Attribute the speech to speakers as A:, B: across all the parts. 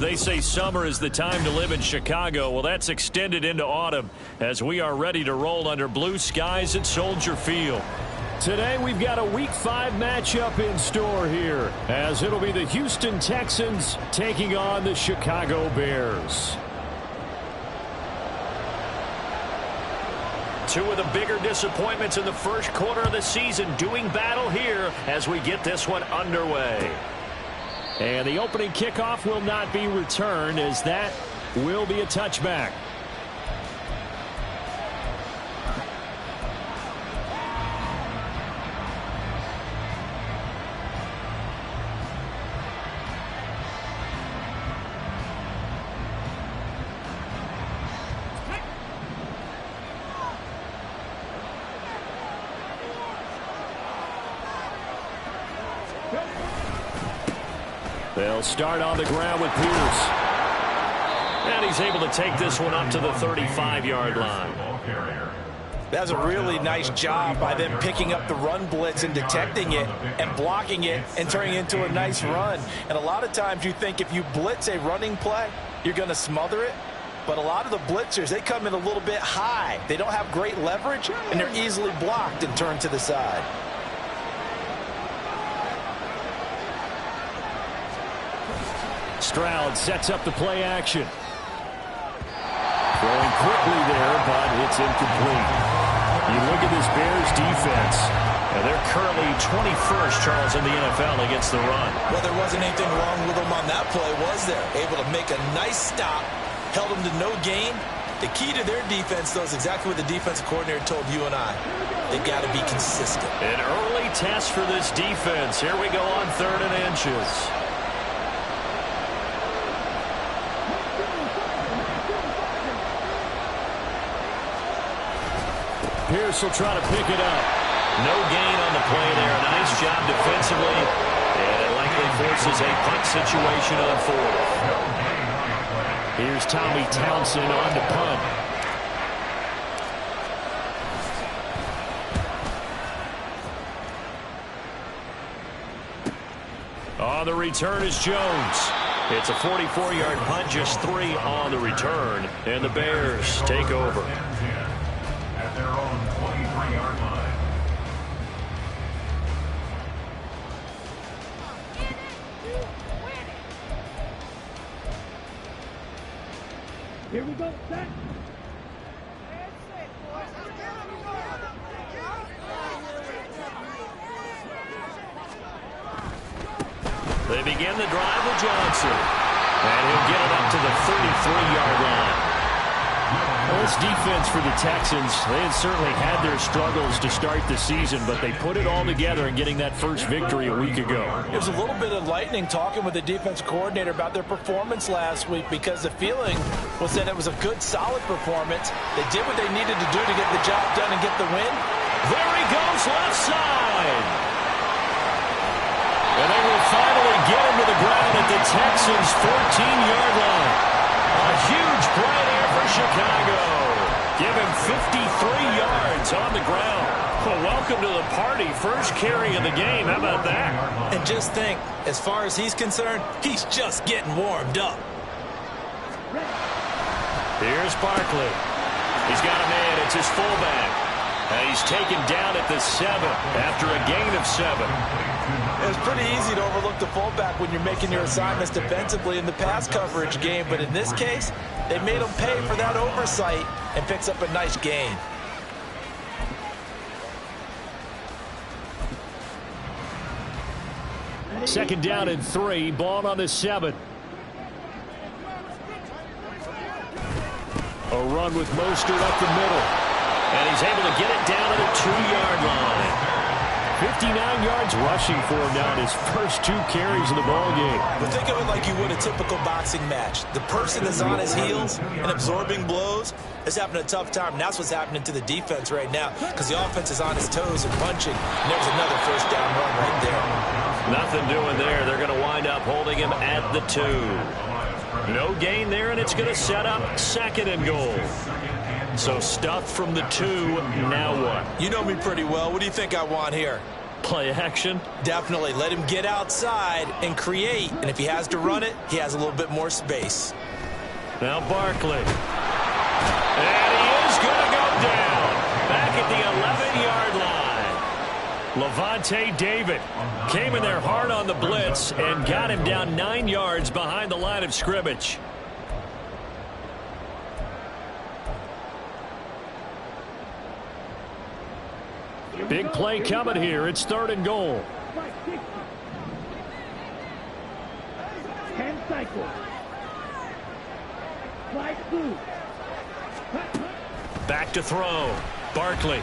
A: They say summer is the time to live in Chicago. Well, that's extended into autumn as we are ready to roll under blue skies at Soldier Field. Today we've got a Week 5 matchup in store here, as it'll be the Houston Texans taking on the Chicago Bears. Two of the bigger disappointments in the first quarter of the season doing battle here as we get this one underway. And the opening kickoff will not be returned, as that will be a touchback. They'll start on the ground with Peters. And he's able to take this one up to the 35-yard line.
B: That's a really nice job by them picking up the run blitz and detecting it and blocking it and turning it into a nice run. And a lot of times you think if you blitz a running play, you're going to smother it. But a lot of the blitzers, they come in a little bit high. They don't have great leverage, and they're easily blocked and turned to the side.
A: Stroud sets up the play action. Throwing quickly there, but it's incomplete. You look at this Bears defense, and they're currently 21st, Charles, in the NFL against the run.
B: Well, there wasn't anything wrong with them on that play, was there? Able to make a nice stop, held them to no gain. The key to their defense, though, is exactly what the defensive coordinator told you and I. They got to be consistent.
A: An early test for this defense. Here we go on 3rd and inches. Pierce will try to pick it up. No gain on the play there. Nice job defensively. And it likely forces a punt situation on 4th. Here's Tommy Townsend on to punt. On the return is Jones. It's a 44-yard punt, just 3 on the return. And the Bears take over. At their own 23-yard line.
C: Here we go, set.
A: They begin the drive with Johnson. And he'll get it up to the 33-yard line. Well, this defense for the Texans, they had certainly had their struggles to start the season, but they put it all together in getting that first victory a week ago.
B: It was a little bit enlightening talking with the defense coordinator about their performance last week, because the feeling was that it was a good, solid performance. They did what they needed to do to get the job done and get the win.
A: There he goes, left side. And they will finally get him to the ground at the Texans' 14-yard line. A huge play there for Chicago. Give him 53 yards on the ground. Well, welcome to the party. First carry of the game. How about that?
B: And just think, as far as he's concerned, he's just getting warmed up.
A: Here's Barkley. He's got a man. It's his fullback. And he's taken down at the 7 after a gain of 7.
B: It's pretty easy to overlook the fullback when you're making your assignments defensively in the pass coverage game. But in this case, they made him pay for that oversight and picks up a nice gain.
A: Second down and 3. Ball on the 7. A run with Mostert up the middle. And he's able to get it down to the 2-yard line. 59 yards rushing for him now in his first 2 carries of the ballgame.
B: But think of it like you would a typical boxing match. The person that's on his heels and absorbing blows is having a tough time. And that's what's happening to the defense right now, because the offense is on his toes and punching. And there's another first down run right there.
A: Nothing doing there. They're going to wind up holding him at the 2. No gain there, and it's going to set up 2nd and goal. So stuffed from the 2. Now what?
B: You know me pretty well. What do you think I want here?
A: Play action.
B: Definitely. Let him get outside and create. And if he has to run it, he has a little bit more space.
A: Now Barkley. And he is going to go down. Back at the 11-yard line. Lavonte David came in there hard on the blitz and got him down 9 yards behind the line of scrimmage. Big play coming here. It's 3rd and goal.
C: 10 cycles. Slide through.
A: Back to throw. Barkley.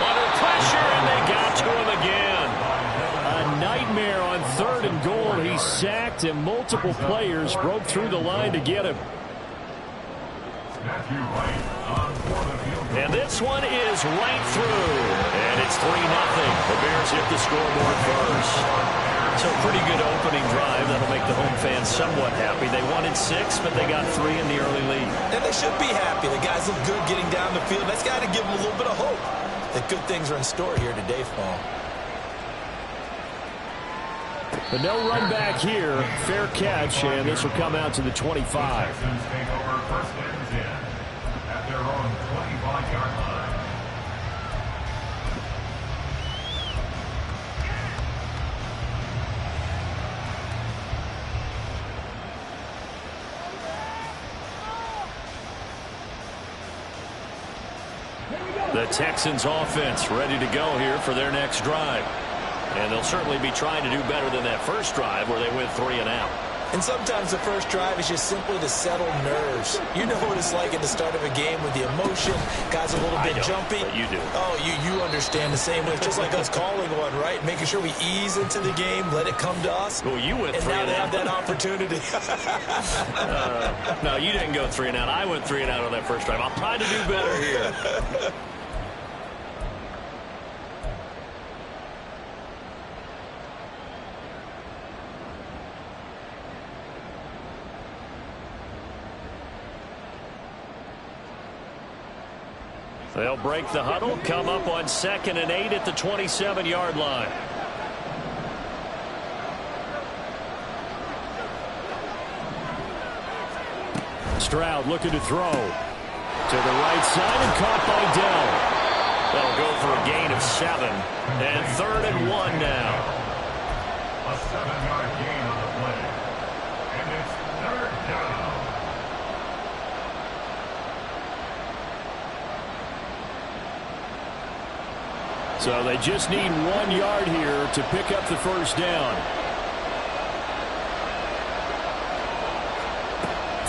A: Under pressure, and they got to him again. A nightmare on 3rd and goal. He sacked, and multiple players broke through the line to get him. And this one is right through. And it's 3-0. The Bears hit the scoreboard first. So pretty good opening drive. That'll make the home fans somewhat happy. They wanted 6, but they got 3 in the early lead.
B: And they should be happy. The guys look good getting down the field. That's got to give them a little bit of hope that good things are in store here today for them.
A: But no run back here. Fair catch, and this will come out to the 25.
D: At their own 25-yard line.
A: The Texans offense ready to go here for their next drive. And they'll certainly be trying to do better than that first drive where they went 3 and out.
B: And sometimes the first drive is just simply to settle nerves. You know what it's like at the start of a game with the emotion. Guys a little bit jumpy.
A: But you do.
B: Oh, you understand the same way. It's just like us calling one, right? Making sure we ease into the game, let it come to us.
A: Well, you went 3
B: and
A: and
B: now
A: out.
B: they have that opportunity.
A: No, you didn't go 3 and out. I went 3 and out on that first drive. I'll try to do better here. They'll break the huddle, come up on 2nd and 8 at the 27-yard line. Stroud looking to throw. To the right side and caught by Dell. They'll go for a gain of 7. And 3rd and 1 now.
D: A 7-yard gain on the play. And it's 3rd down.
A: So they just need 1 yard here to pick up the first down.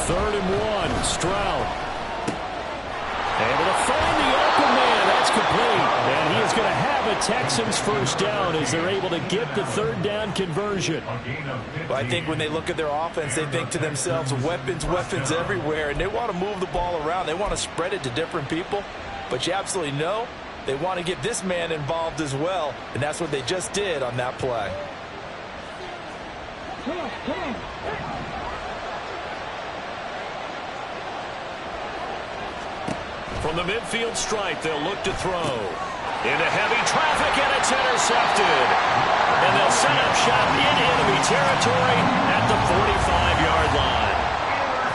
A: 3rd and 1. Stroud. Able to find the open man. That's complete. And he is going to have a Texans first down as they're able to get the 3rd down conversion.
B: Well, I think when they look at their offense, they think to themselves, weapons everywhere, and they want to move the ball around. They want to spread it to different people. But you absolutely know they want to get this man involved as well, and that's what they just did on that play.
C: Come on, come on.
A: From the midfield stripe, they'll look to throw. Into heavy traffic, and it's intercepted. And they'll set up shop in enemy territory at the 45-yard line.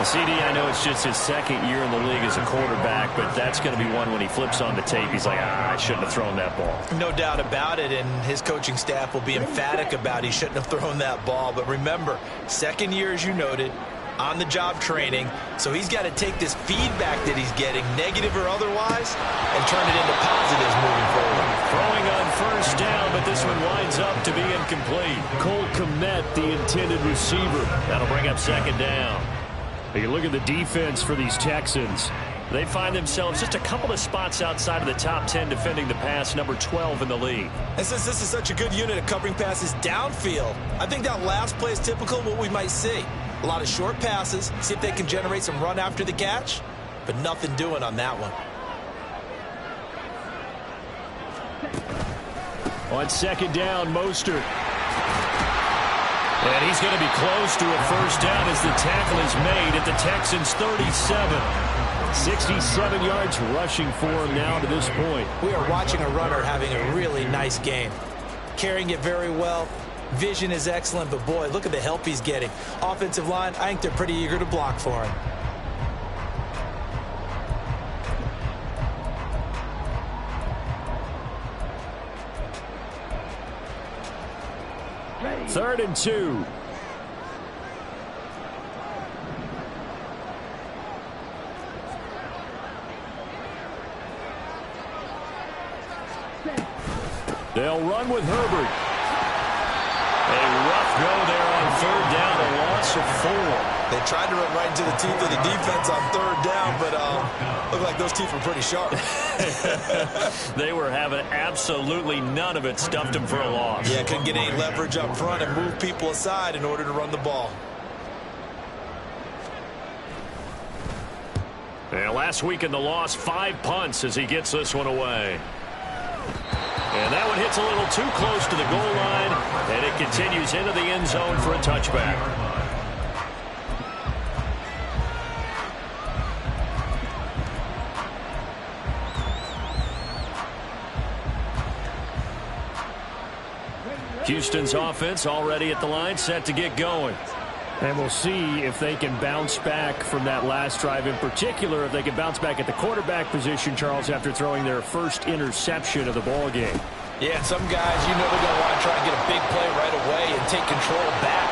A: CD, I know it's just his 2nd year in the league as a quarterback, but that's going to be one when he flips on the tape. He's like, I shouldn't have thrown that ball.
B: No doubt about it, and his coaching staff will be emphatic about he shouldn't have thrown that ball. But remember, 2nd year, as you noted, on-the-job training, so he's got to take this feedback that he's getting, negative or otherwise, and turn it into positives moving forward.
A: Throwing on first down, but this one winds up to be incomplete. Cole Kmet, the intended receiver. That'll bring up 2nd down. You look at the defense for these Texans. They find themselves just a couple of spots outside of the top 10 defending the pass, number 12 in the league.
B: And since this is such a good unit of covering passes downfield, I think that last play is typical of what we might see. A lot of short passes, see if they can generate some run after the catch, but nothing doing on that one.
A: On 2nd down, Mostert. And he's going to be close to a first down as the tackle is made at the Texans' 37. 67 yards rushing for him now to this point.
B: We are watching a runner having a really nice game. Carrying it very well. Vision is excellent, but boy, look at the help he's getting. Offensive line, I think they're pretty eager to block for him.
A: Third and 2. They'll run with Herbert. A rough go there on third down, a loss of 4.
B: They tried to run right into the teeth of the defense on third down, but looked like those teeth were pretty sharp.
A: They were having absolutely none of it. Stuffed them for a loss.
B: Yeah, couldn't get any leverage up front and move people aside in order to run the ball.
A: And last week in the loss, 5 punts as he gets this one away. And that one hits a little too close to the goal line, and it continues into the end zone for a touchback. Houston's offense already at the line, set to get going. And we'll see if they can bounce back from that last drive, in particular if they can bounce back at the quarterback position, Charles, after throwing their first interception of the ball game.
B: Yeah, and some guys, you know, they're going to want to try and get a big play right away and take control back.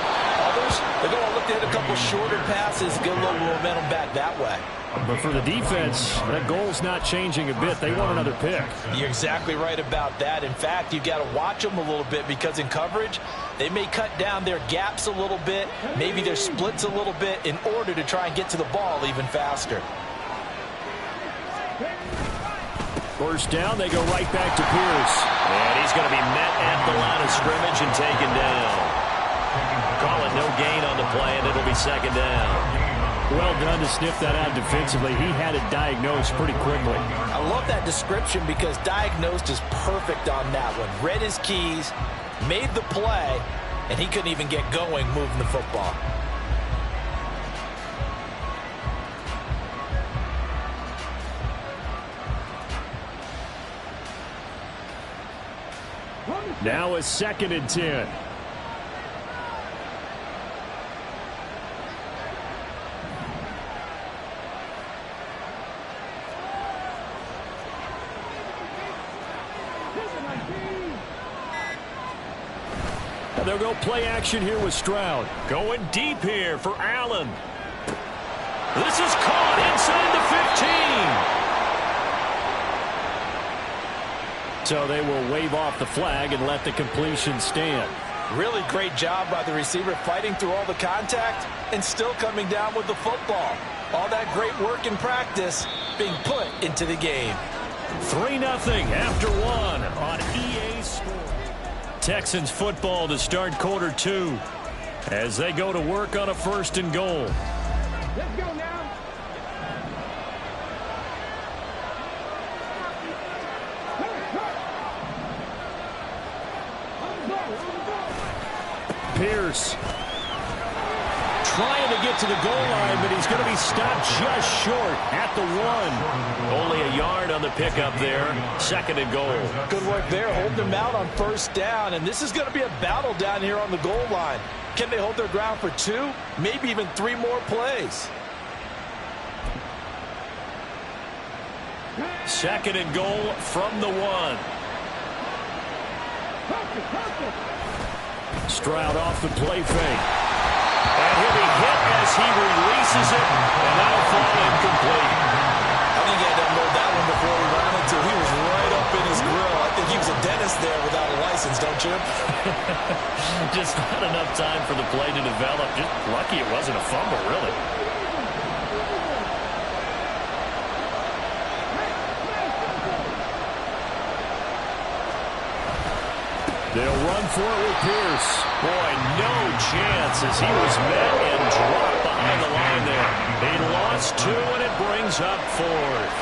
B: Others, they're going to look to hit a couple shorter passes, get a little momentum back that way.
A: But for the defense, that goal's not changing a bit. They want another pick.
B: You're exactly right about that. In fact, you've got to watch them a little bit because in coverage, they may cut down their gaps a little bit, maybe their splits a little bit in order to try and get to the ball even faster.
A: First down, they go right back to Pierce. And he's going to be met at the line of scrimmage and taken down. Call it no gain on the play, and it'll be second down. Well done to sniff that out defensively. He had it diagnosed pretty quickly.
B: I love that description because diagnosed is perfect on that one. Read his keys, made the play, and he couldn't even get going moving the football.
A: Now a 2nd and 10. They'll go play action here with Stroud. Going deep here for Allen. This is caught inside the 15. So they will wave off the flag and let the completion stand.
B: Really great job by the receiver fighting through all the contact and still coming down with the football. All that great work in practice being put into the game.
A: 3-0 after 1 on EA Sports. Texans football to start quarter 2 as they go to work on a 1st and goal.
C: Let's go now.
A: Pierce trying to get to the goal line, but he's going to be stopped just short at the 1. Only a yard on the pickup there. 2nd and goal.
B: Good work there, holding them out on 1st down, and this is going to be a battle down here on the goal line. Can they hold their ground for 2, maybe even 3 more plays?
A: 2nd and goal from the 1. Stroud off the play fake. And he'll be hit as he releases it, and that'll fall incomplete.
B: I think he had to unload that one before he ran into. He was right up in his grill. I think he was a dentist there without a license, don't you?
A: Just not enough time for the play to develop. Just lucky it wasn't a fumble, really. They'll run for it with Pierce. Boy, no chance as he was met and dropped behind the line there. He lost 2, and it brings up 4th.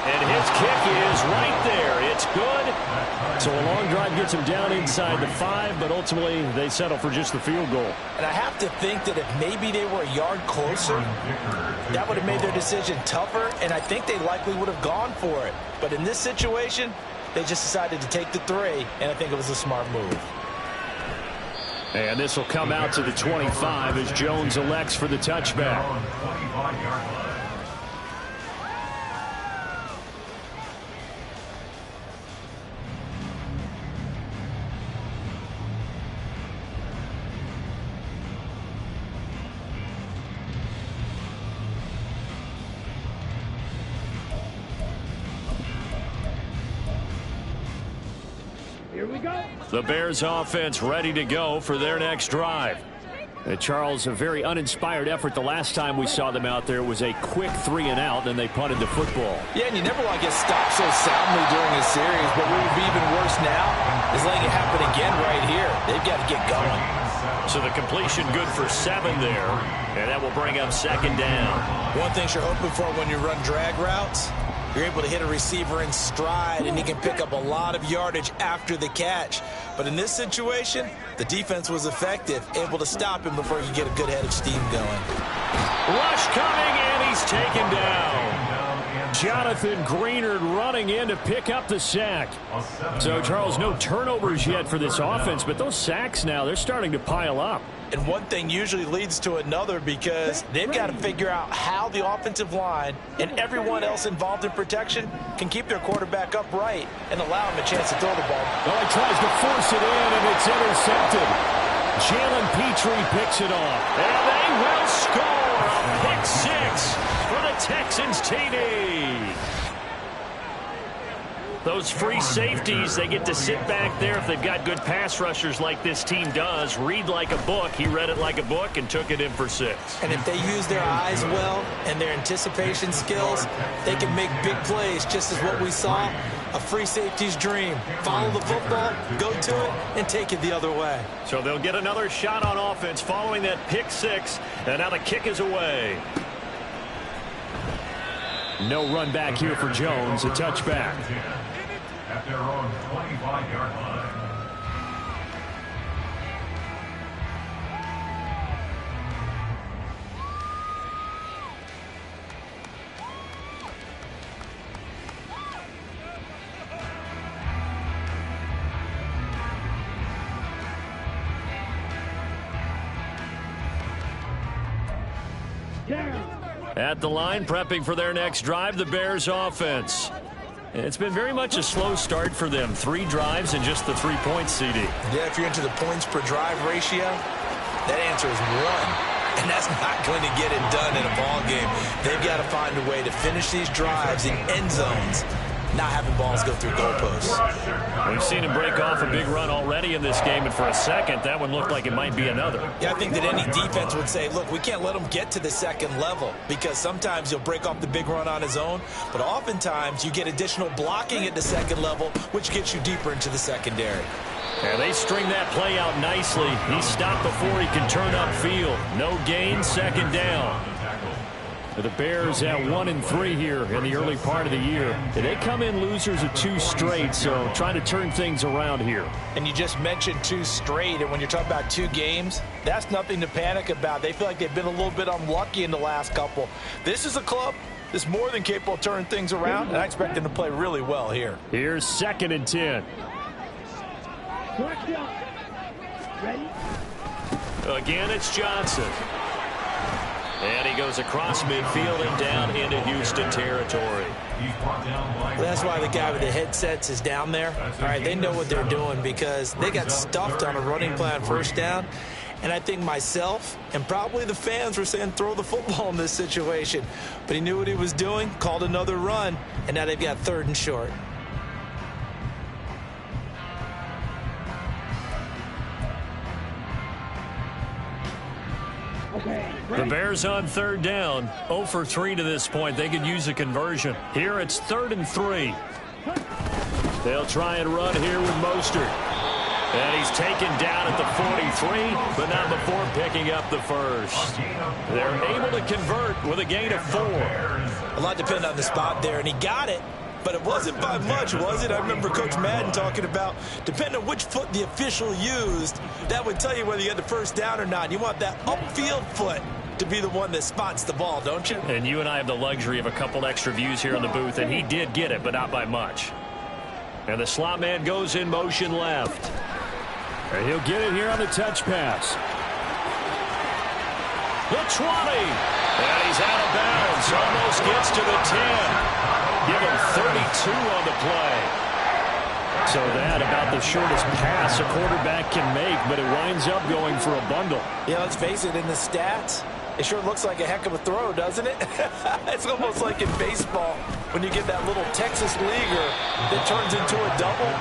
A: And his kick is right there. It's good. So a long drive gets them down inside the 5, but ultimately they settle for just the field goal.
B: And I have to think that if maybe they were a yard closer, that would have made their decision tougher, and I think they likely would have gone for it. But in this situation, they just decided to take the 3, and I think it was a smart move.
A: And this will come out to the 25 as Jones elects for the touchback.
C: Here we go.
A: The Bears offense ready to go for their next drive. Charles, a very uninspired effort the last time we saw them out there. It was a quick 3-and-out, then they punted the football.
B: Yeah, and you never want to get stopped so soundly during a series, but what would be even worse now is letting it happen again right here. They've got to get going.
A: So the completion good for 7 there, and that will bring up 2nd down.
B: One thing you're hoping for when you run drag routes, you're able to hit a receiver in stride, and he can pick up a lot of yardage after the catch. But in this situation, the defense was effective, able to stop him before you get a good head of steam going.
A: Rush coming, and he's taken down. Jonathan Greenard running in to pick up the sack. So, Charles, no turnovers yet for this offense, but those sacks now, they're starting to pile up.
B: And one thing usually leads to another because they've got to figure out how the offensive line and everyone else involved in protection can keep their quarterback upright and allow him a chance to throw the ball.
A: Well, he tries to force it in, and it's intercepted. Jalen Petrie picks it off. And they will score a pick 6 for the Texans TD. Those free safeties, they get to sit back there if they've got good pass rushers like this team does. Read like a book. He read it like a book and took it in for 6.
B: And if they use their eyes well and their anticipation skills, they can make big plays, just as what we saw, a free safety's dream. Follow the football, go to it, and take it the other way.
A: So they'll get another shot on offense following that pick 6, and now the kick is away. No run back here for Jones, a touchback.
D: At their own 25-yard line.
A: At the line, prepping for their next drive, the Bears offense. It's been very much a slow start for them. 3 drives and just the 3 points, CD.
B: Yeah, if you're into the points per drive ratio, that answer is 1. And that's not going to get it done in a ball game. They've got to find a way to finish these drives in end zones, not having balls go through goalposts.
A: We've seen him break off a big run already in this game, and for a second, that one looked like it might be another.
B: Yeah, I think that any defense would say, look, we can't let him get to the second level because sometimes he'll break off the big run on his own, but oftentimes you get additional blocking at the second level, which gets you deeper into the secondary.
A: Yeah, they string that play out nicely. He stopped before he can turn upfield. No gain, 2nd down. The Bears at 1-3 here in the early part of the year. They come in losers of 2 straight, so trying to turn things around here.
B: And you just mentioned 2 straight, and when you're talking about 2 games, that's nothing to panic about. They feel like they've been a little bit unlucky in the last couple. This is a club that's more than capable of turning things around, and I expect them to play really well here.
A: Here's 2nd and 10.
C: Ready?
A: Again, it's Johnson. And he goes across midfield and down into Houston territory.
B: That's why the guy with the headsets is down there. All right, they know what they're doing because they got stuffed on a running play on 1st down. And I think myself and probably the fans were saying throw the football in this situation. But he knew what he was doing, called another run, and now they've got 3rd and short.
A: The Bears on 3rd down. 0 for 3 to this point. They could use a conversion. Here it's 3rd and 3. They'll try and run here with Mostert. And he's taken down at the 43, but not before picking up the 1st. They're able to convert with a gain of 4.
B: A lot depended on the spot there, and he got it. But it wasn't by much, was it? I remember Coach Madden talking about, depending on which foot the official used, that would tell you whether you had the first down or not. You want that upfield foot to be the one that spots the ball, don't you?
A: And you and I have the luxury of a couple extra views here in the booth, and he did get it, but not by much. And the slot man goes in motion left. And he'll get it here on the touch pass. The 20. And he's out of bounds. Almost gets to the 10. Give him 32 on the play. So that about the shortest pass a quarterback can make, but it winds up going for a bundle.
B: Yeah, let's face it, in the stats, it sure looks like a heck of a throw, doesn't it? It's almost like in baseball when you get that little Texas leaguer that turns into a double.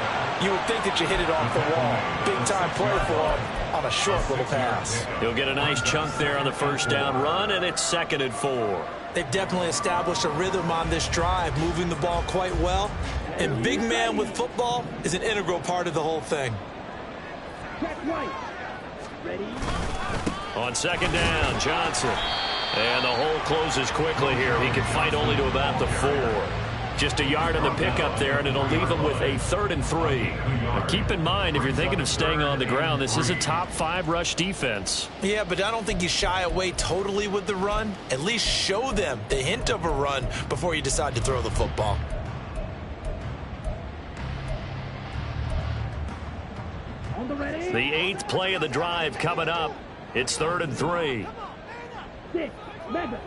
B: You would think that you hit it off the wall. Big-time play for him on a short little pass.
A: He'll get a nice chunk there on the first down run, and it's 2nd and 4.
B: They've definitely established a rhythm on this drive, moving the ball quite well. And big man with football is an integral part of the whole thing.
C: Check right. Ready?
A: On 2nd down, Johnson. And the hole closes quickly here. He can fight only to about the 4. Just a yard on the pickup there, and it'll leave him with a 3rd and 3. Now keep in mind, if you're thinking of staying on the ground, this is a top 5 rush defense.
B: Yeah, but I don't think you shy away totally with the run. At least show them the hint of a run before you decide to throw the football.
C: On the ready?
A: The 8th play of the drive coming up. It's 3rd and 3.
C: 6, mega.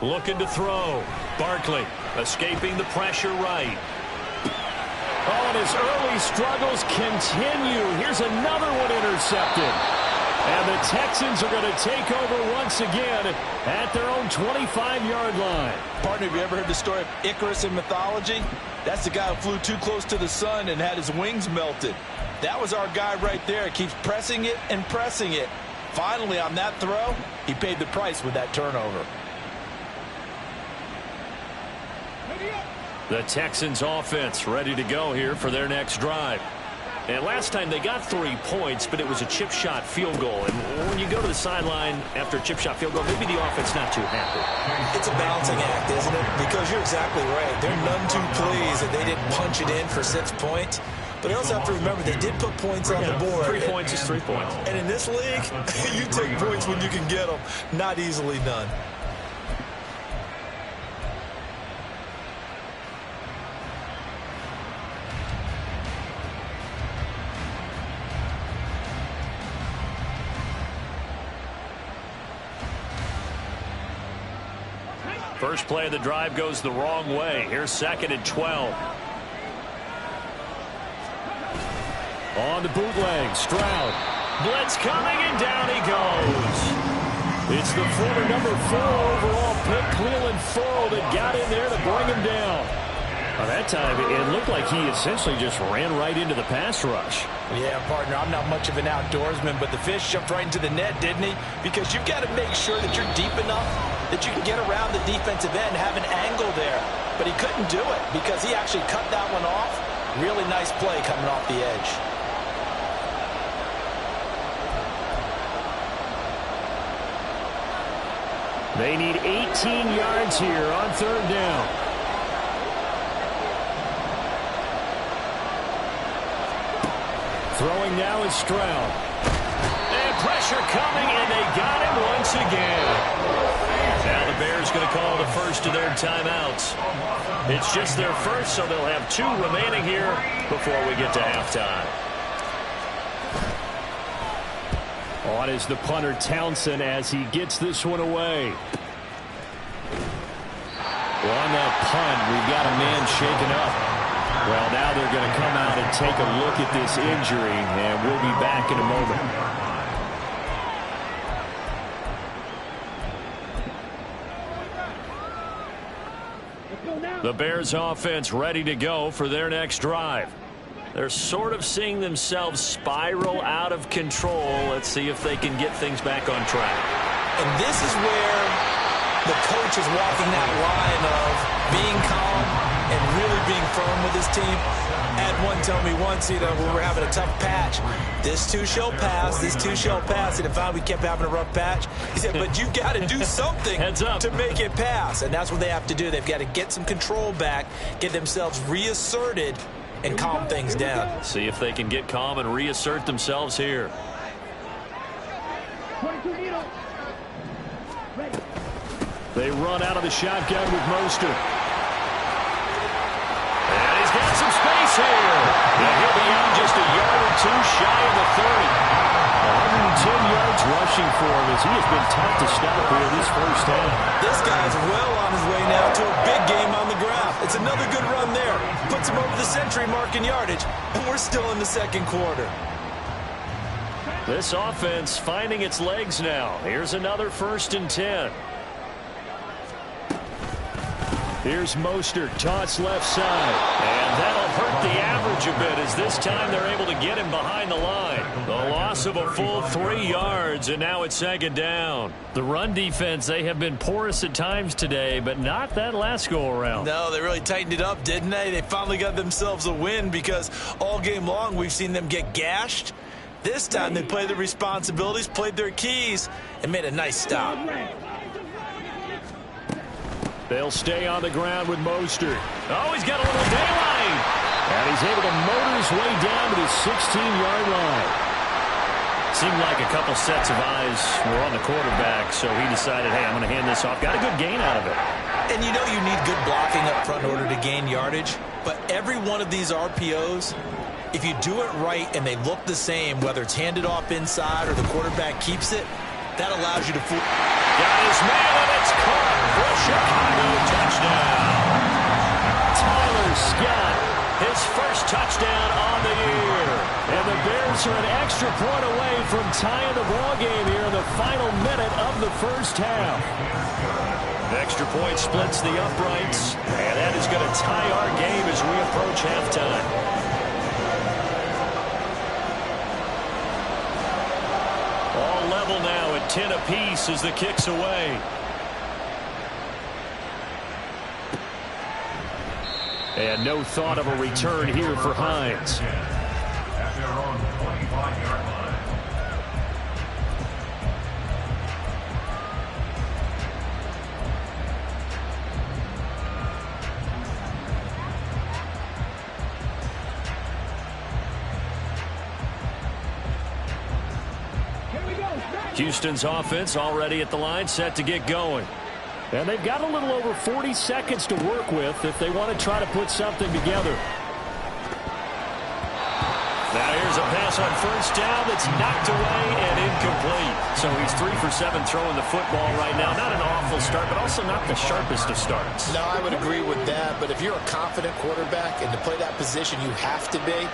A: Looking to throw. Barkley escaping the pressure right. Oh, and his early struggles continue. Here's another one intercepted. And the Texans are going to take over once again at their own 25-yard line.
B: Partner, have you ever heard the story of Icarus in mythology? That's the guy who flew too close to the sun and had his wings melted. That was our guy right there. Keeps pressing it and pressing it. Finally, on that throw, he paid the price with that turnover.
A: The Texans offense ready to go here for their next drive. And last time they got 3 points, but it was a chip shot field goal. And when you go to the sideline after a chip shot field goal, maybe the offense not too happy.
B: It's a balancing act, isn't it? Because you're exactly right. They're none too pleased that they didn't punch it in for 6 points. But you also have to remember they did put points on the board.
A: 3 points is 3 points.
B: And in this league, you take points when you can get them. Not easily done.
A: First play of the drive goes the wrong way. Here's 2nd and 12. On the bootleg, Stroud. Blitz coming, and down he goes. It's the former number 4 overall pick, Cleveland Farrell, that got in there to bring him down. By that time, it looked like he essentially just ran right into the pass rush.
B: Yeah, partner, I'm not much of an outdoorsman, but the fish jumped right into the net, didn't he? Because you've got to make sure that you're deep enough that you can get around the defensive end, have an angle there. But he couldn't do it because he actually cut that one off. Really nice play coming off the edge.
A: They need 18 yards here on 3rd down. Throwing now is Stroud. And pressure coming, and they got him once again. Now the Bears going to call the first of their timeouts. It's just their first, so they'll have 2 remaining here before we get to halftime. On is the punter, Townsend, as he gets this one away. Well, on that punt, we've got a man shaken up. Well, now they're going to come out and take a look at this injury, and we'll be back in a moment. The Bears offense ready to go for their next drive. They're sort of seeing themselves spiral out of control. Let's see if they can get things back on track.
B: And this is where the coach is walking that line of being calm, and really being firm with his team. I had one tell me once, when we were having a tough patch, this too shall pass, this too shall pass. And if we kept having a rough patch, he said, but you got to do something to make it pass. And that's what they have to do. They've got to get some control back, get themselves reasserted, and calm things down.
A: See if they can get calm and reassert themselves here.
C: 22 Nito. Ready.
A: They run out of the shotgun with Mostert. And he's got some space here. And he'll be out just a yard or two shy of the 30. 110 yards rushing for him as he has been tough to stop here this first half.
B: This guy's well on his way now to a big game on the ground. It's another good run there. Puts him over the century mark in yardage, and we're still in the second quarter.
A: This offense finding its legs now. Here's another 1st and 10. Here's Mostert, toss left side. And that'll hurt the average a bit as this time they're able to get him behind the line. The loss of a full 3 yards, and now it's 2nd down. The run defense, they have been porous at times today, but not that last go-around.
B: No, they really tightened it up, didn't they? They finally got themselves a win because all game long we've seen them get gashed. This time they played their responsibilities, played their keys, and made a nice stop.
A: They'll stay on the ground with Mostert. Oh, he's got a little daylight. And he's able to motor his way down to the 16-yard line. Seemed like a couple sets of eyes were on the quarterback, so he decided, hey, I'm going to hand this off. Got a good gain out of it.
B: And you know you need good blocking up front in order to gain yardage, but every one of these RPOs, if you do it right and they look the same, whether it's handed off inside or the quarterback keeps it, that allows you to fool.
A: Got his man, and it's caught for a Chicago touchdown. Tyler Scott, his first touchdown on the year. And the Bears are an extra point away from tying the ballgame here in the final minute of the first half. Extra point splits the uprights, and that is going to tie our game as we approach halftime. All level now at 10 apiece as the kick's away. And no thought of a return here for Hines.
D: At their own 25-yard line.
A: Houston's offense already at the line, set to get going. And they've got a little over 40 seconds to work with if they want to try to put something together. Now here's a pass on first down that's knocked away and incomplete. So he's 3 for 7 throwing the football right now. Not an awful start, but also not the sharpest of starts.
E: No, I would agree with that. But if you're a confident quarterback and to play that position you have to be,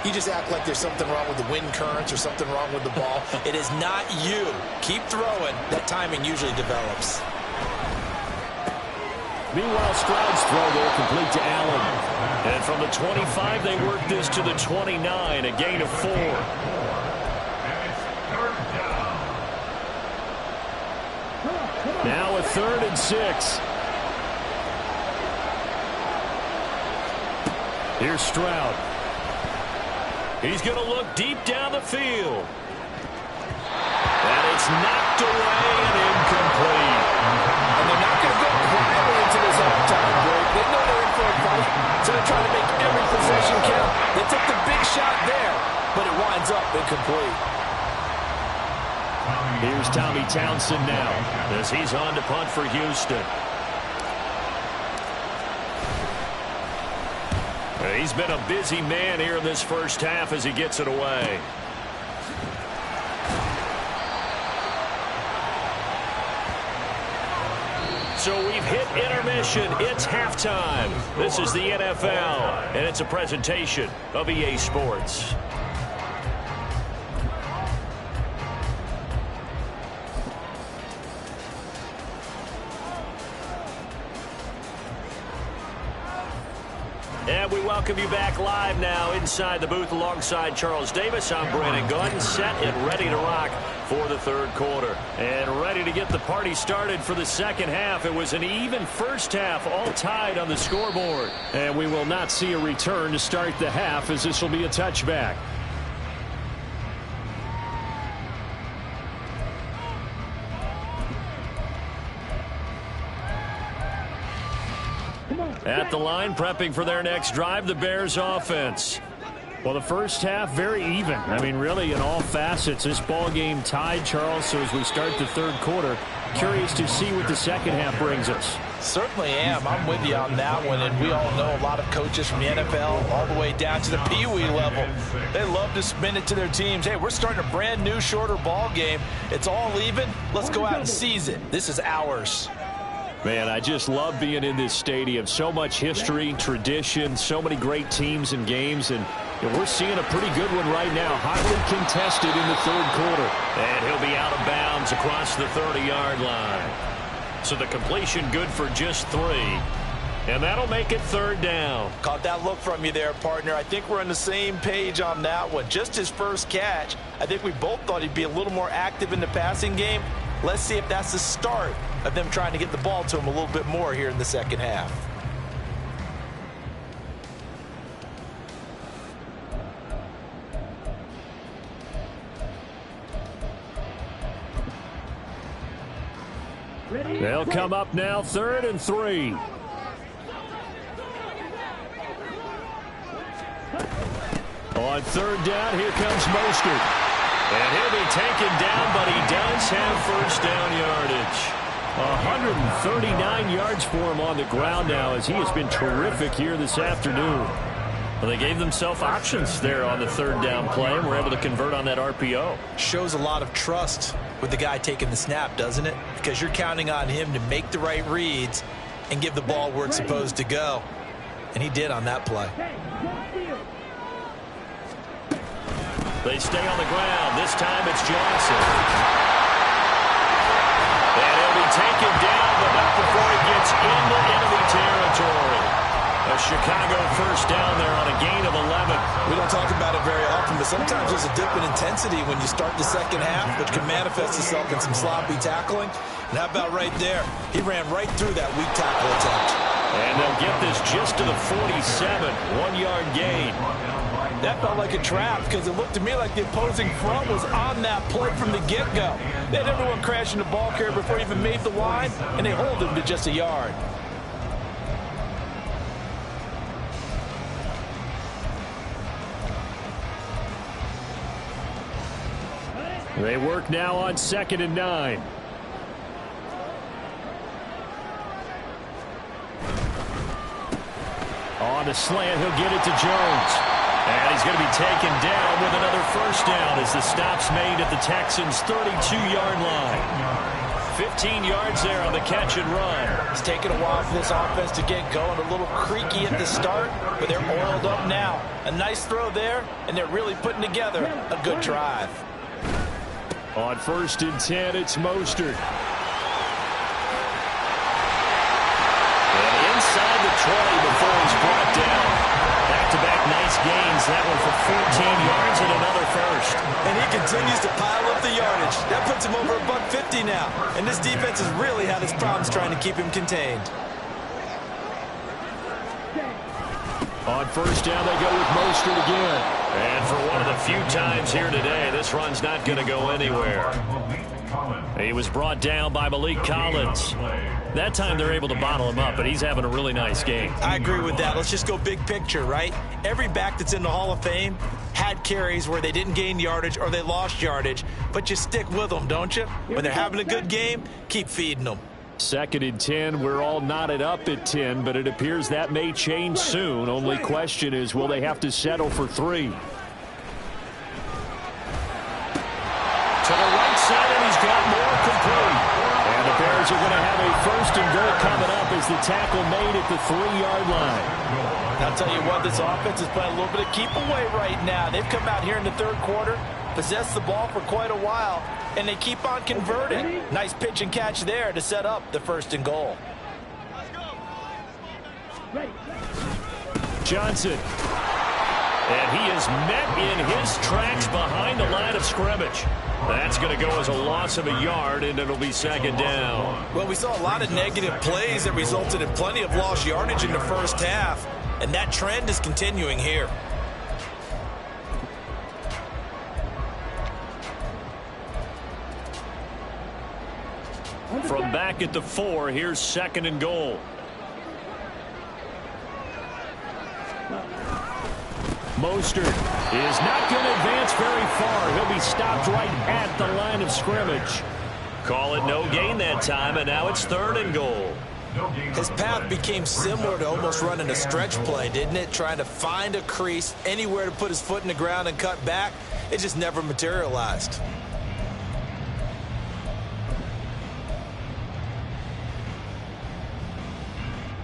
E: you just act like there's something wrong with the wind currents or something wrong with the ball.
B: It is not you. Keep throwing. That timing usually develops.
A: Meanwhile, Stroud's throw there complete to Allen. And from the 25, they work this to the 29, a gain of 4.
D: And it's 3rd down.
A: Now a 3rd and 6. Here's Stroud. He's going to look deep down the field. And it's knocked away and incomplete.
E: And they're not going to go quietly into this overtime break. They know they're in for a fight, so they're trying to make every possession count. They took the big shot there, but it winds up incomplete.
A: Here's Tommy Townsend now as he's on to punt for Houston. He's been a busy man here in this first half as he gets it away. So we've hit intermission. It's halftime. This is the NFL, and it's a presentation of EA Sports. And we welcome you back live now inside the booth alongside Charles Davis. I'm Brandon Gunn, set and ready to rock for the third quarter. And ready to get the party started for the second half. It was an even first half, all tied on the scoreboard. And we will not see a return to start the half, as this will be a touchback. At the line, prepping for their next drive, the Bears offense. Well, the first half, very even. I mean, really, in all facets, this ball game tied, Charles. So as we start the third quarter, curious to see what the second half brings us.
B: Certainly am. I'm with you on that one. And we all know a lot of coaches from the NFL all the way down to the Pee Wee level. They love to spin it to their teams. Hey, we're starting a brand new, shorter ball game. It's all even. Let's go out and seize it. This is ours.
A: Man, I just love being in this stadium. So much history, tradition, so many great teams and games, and we're seeing a pretty good one right now. Highly contested in the third quarter. And he'll be out of bounds across the 30-yard line. So the completion good for just 3. And that'll make it third down.
B: Caught that look from you there, partner. I think we're on the same page on that one. Just his first catch. I think we both thought he'd be a little more active in the passing game. Let's see if that's the start of them trying to get the ball to him a little bit more here in the second half.
A: They'll come up now, 3rd and 3. On 3rd down, here comes Mostert. And he'll be taken down, but he does have first down yardage. 139 yards for him on the ground now, as he has been terrific here this afternoon. Well, they gave themselves options there on the 3rd down play, and were able to convert on that RPO.
B: Shows a lot of trust with the guy taking the snap, doesn't it? Because you're counting on him to make the right reads and give the ball where it's supposed to go. And he did on that play.
A: They stay on the ground. This time it's Johnson. And he'll be taken down, but not before he gets into enemy territory. A Chicago first down there on a gain of 11.
B: We don't talk about it very often, but sometimes there's a dip in intensity when you start the second half, which can manifest itself in some sloppy tackling. And how about right there? He ran right through that weak tackle attempt.
A: And they'll get this just to the 47. 1-yard gain.
B: That felt like a trap because it looked to me like the opposing front was on that play from the get-go. They had everyone crashing the ball carrier before he even made the line, and they hold him to just a yard.
A: They work now on 2nd and 9. On a slant, he'll get it to Jones. And he's going to be taken down with another first down as the stop's made at the Texans' 32-yard line. 15 yards there on the catch and run.
B: It's taken a while for this offense to get going. A little creaky at the start, but they're oiled up now. A nice throw there, and they're really putting together a good drive.
A: On 1st and 10, it's Mostert. And inside the 20 before he's brought down. Back-to-back nice gains. That one for 14 yards and another first.
B: And he continues to pile up the yardage. That puts him over $150 now. And this defense has really had its problems trying to keep him contained.
A: On 1st down, they go with Mostert again. And for one of the few times here today, this run's not going to go anywhere. He was brought down by Malik Collins. That time they're able to bottle him up, but he's having a really nice game.
B: I agree with that. Let's just go big picture, right? Every back that's in the Hall of Fame had carries where they didn't gain yardage or they lost yardage, but you stick with them, don't you? When they're having a good game, keep feeding them.
A: 2nd and 10, we're all knotted up at 10, but it appears that may change soon. Only question is, will they have to settle for 3? To the right side, and he's got more complete. And the Bears are going to have a 1st and goal coming up as the tackle made at the 3-yard line.
B: I'll tell you what, this offense is playing a little bit of keep away right now. They've come out here in the third quarter, possessed the ball for quite a while, and they keep on converting. Nice pitch and catch there to set up the 1st and goal.
A: Johnson. And he is met in his tracks behind the line of scrimmage. That's going to go as a loss of a yard, and it'll be second down.
B: Well, we saw a lot of negative plays that resulted in plenty of lost yardage in the first half, and that trend is continuing here.
A: From back at the 4, here's second and goal. Mostert is not going to advance very far. He'll be stopped right at the line of scrimmage. Call it no gain that time, and now it's third and goal.
B: His path became similar to almost running a stretch play, didn't it? Trying to find a crease, anywhere to put his foot in the ground and cut back. It just never materialized.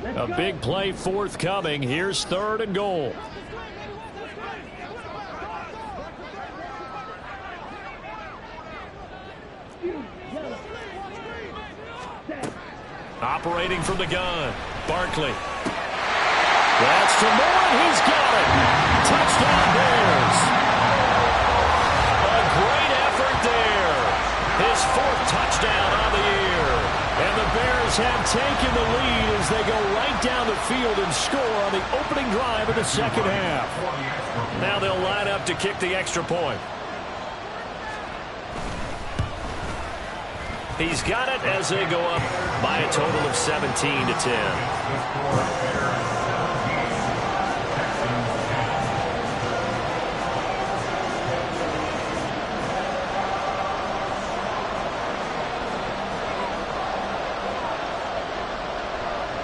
A: A big play forthcoming. Here's third and goal. Operating from the gun, Barkley. That's to Moore, and he's got it. Touchdown Bears. A great effort there. His fourth touchdown on the year. And the Bears have taken the lead as they go right down the field and score on the opening drive of the second half. Now they'll line up to kick the extra point. He's got it as they go up by a total of 17-10.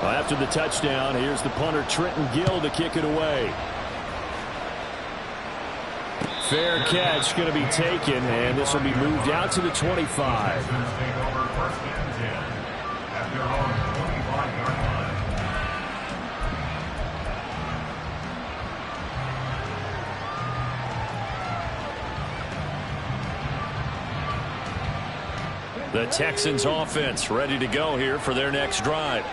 A: After the touchdown, here's the punter Trenton Gill to kick it away. Fair catch going to be taken, and this will be moved out to the 25. The Texans offense ready to go here for their next drive.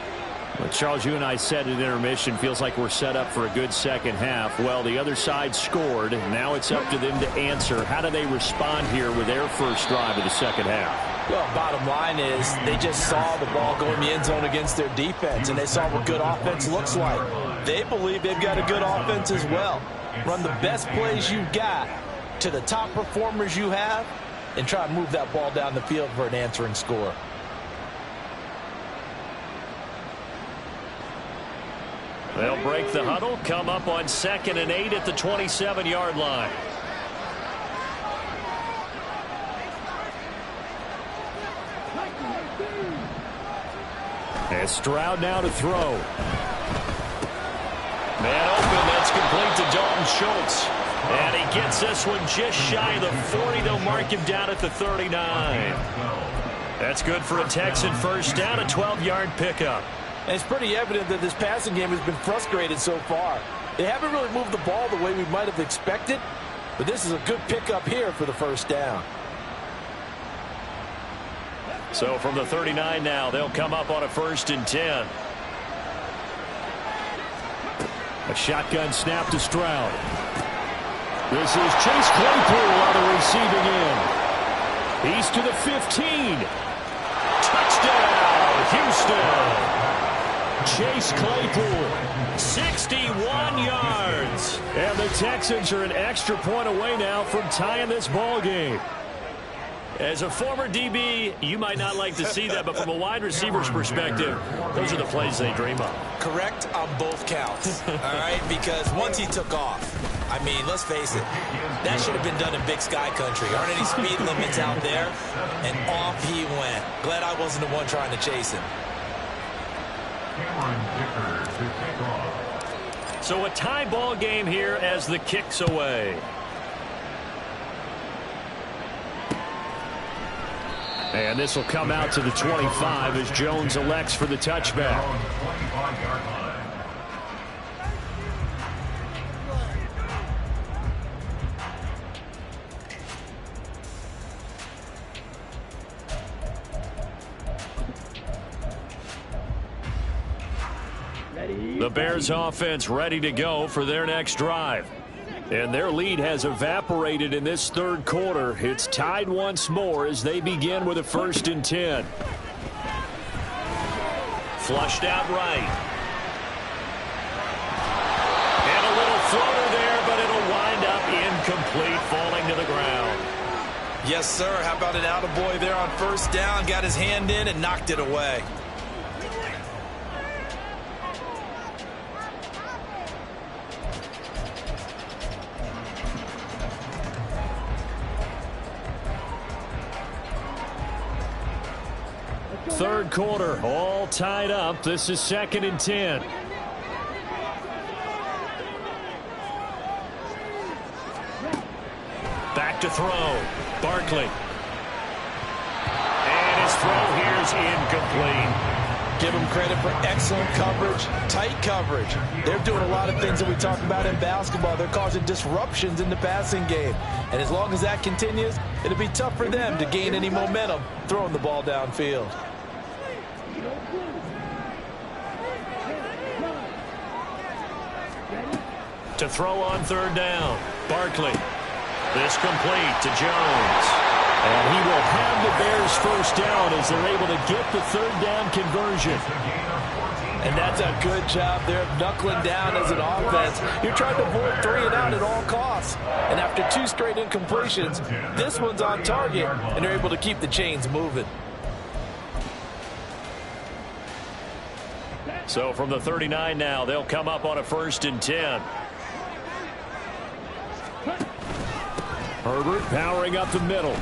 A: Well, Charles, you and I said at intermission, feels like we're set up for a good second half. Well, the other side scored. Now it's up to them to answer. How do they respond here with their first drive of the second half?
B: Well, bottom line is they just saw the ball go in the end zone against their defense, and they saw what good offense looks like. They believe they've got a good offense as well. Run the best plays you've got to the top performers you have and try to move that ball down the field for an answering score.
A: They'll break the huddle, come up on 2nd and 8 at the 27-yard line. And Stroud now to throw. Man open, that's complete to Dalton Schultz. And he gets this one just shy of the 40. They'll mark him down at the 39. That's good for a Texan first down, a 12-yard pickup.
B: And it's pretty evident that this passing game has been frustrated so far. They haven't really moved the ball the way we might have expected, but this is a good pickup here for the first down.
A: So from the 39 now, they'll come up on a 1st and 10. A shotgun snap to Stroud. This is Chase Claypool on the receiving end. He's to the 15. Touchdown, Houston. Chase Claypool, 61 yards. And the Texans are an extra point away now from tying this ball game. As a former DB, you might not like to see that, but from a wide receiver's perspective, those are the plays they dream of.
B: Correct on both counts, all right? Because once he took off, I mean, let's face it, that should have been done in Big Sky Country. Aren't any speed limits out there? And off he went. Glad I wasn't the one trying to chase him.
A: So a tie ball game here as the kick's away. And this will come out to the 25 as Jones elects for the touchback. The Bears offense ready to go for their next drive. And their lead has evaporated in this third quarter. It's tied once more as they begin with a 1st and 10. Flushed out right. And a little floater there, but it'll wind up incomplete, falling to the ground.
B: Yes, sir. How about an attaboy there on 1st down? Got his hand in and knocked it away.
A: Third quarter, all tied up. This is 2nd and 10. Back to throw. Barkley. And his throw here is incomplete.
B: Give them credit for excellent coverage, tight coverage. They're doing a lot of things that we talk about in basketball. They're causing disruptions in the passing game. And as long as that continues, it'll be tough for them to gain any momentum throwing the ball downfield.
A: To throw on 3rd down. Barkley. This complete to Jones. And he will have the Bears 1st down as they're able to get the 3rd down conversion.
B: And that's a good job there of knuckling down as an offense. You're trying to avoid 3 and out at all costs. And after 2 straight incompletions, this one's on target, and they're able to keep the chains moving.
A: So from the 39 now, they'll come up on a 1st and 10. Herbert powering up the middle.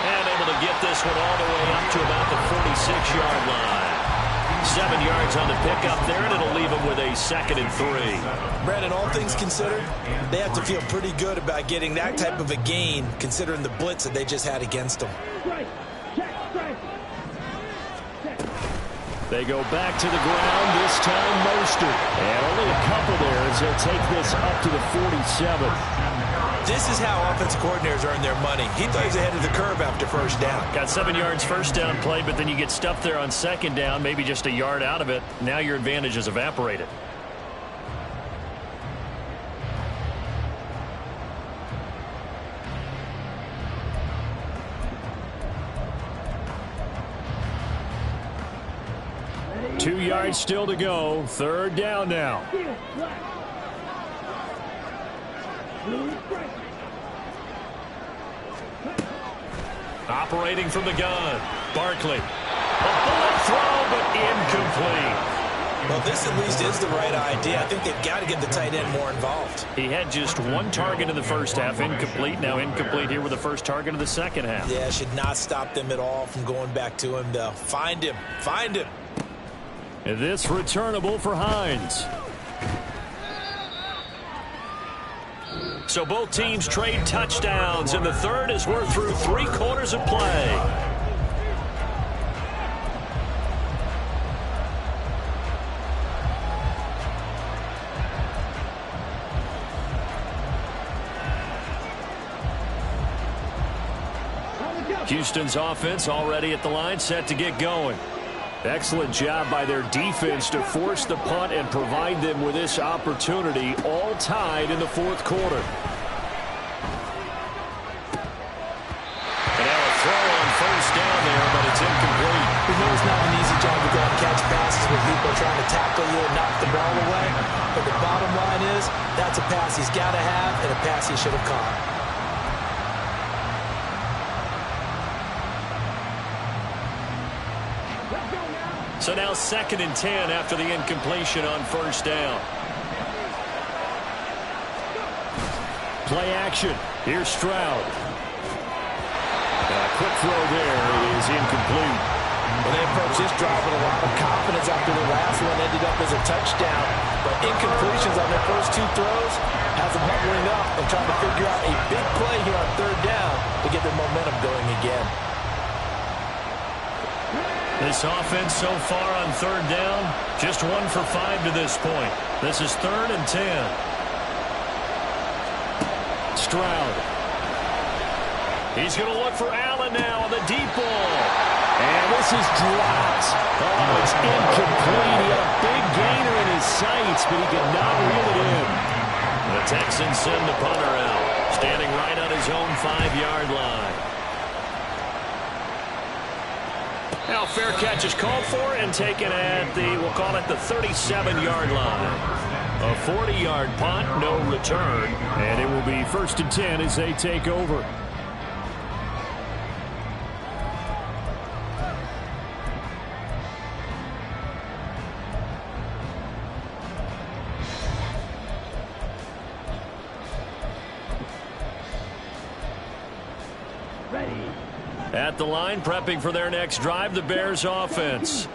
A: And able to get this one all the way up to about the 46-yard line. 7 yards on the pickup there, and it'll leave them with a 2nd and 3.
B: Brandon, all things considered, they have to feel pretty good about getting that type of a gain, considering the blitz that they just had against them.
A: They go back to the ground, this time Mostert. And only a couple there as they'll take this up to the 47.
B: This is how offensive coordinators earn their money. He plays ahead of the curve after 1st down.
A: Got 7 yards 1st down play, but then you get stuffed there on 2nd down, maybe just a yard out of it. Now your advantage is evaporated. Two yards still to go. 3rd down now. Operating from the gun. Barkley. A bullet throw, but incomplete.
B: Well, this at least is the right idea. I think they've got to get the tight end more involved.
A: He had just 1 target in the 1st half. Incomplete. Now incomplete here with the 1st target of the 2nd half.
B: Yeah, should not stop them at all from going back to him, though. Find him. Find him.
A: And this returnable for Hines. So both teams trade touchdowns, and the 3rd as we're through 3 quarters of play. Houston's offense already at the line, set to get going. Excellent job by their defense to force the punt and provide them with this opportunity, all tied in the 4th quarter. And now a throw on 1st down there, but it's incomplete.
B: We know it's not an easy job to go and catch passes when people are trying to tackle you and knock the ball away. But the bottom line is, that's a pass he's got to have and a pass he should have caught.
A: So now 2nd and 10 after the incompletion on 1st down. Play action. Here's Stroud. And a quick throw there is incomplete.
B: Well, they approached this drive with a lot of confidence after the last one ended up as a touchdown. But incompletions on their first 2 throws has them huddling up and trying to figure out a big play here on 3rd down to get their momentum going again.
A: This offense so far on 3rd down, just 1 for 5 to this point. This is 3rd and 10. Stroud. He's going to look for Allen now on the deep ball. And this is dropped. Oh, it's incomplete. He had a big gainer in his sights, but he could not reel it in. The Texans send the punter out, standing right on his own 5-yard line. Now, fair catch is called for and taken at the, we'll call it the 37-yard line. A 40-yard punt, no return, and it will be 1st and 10 as they take over.
C: Ready.
A: At the line, prepping for their next drive, the Bears offense.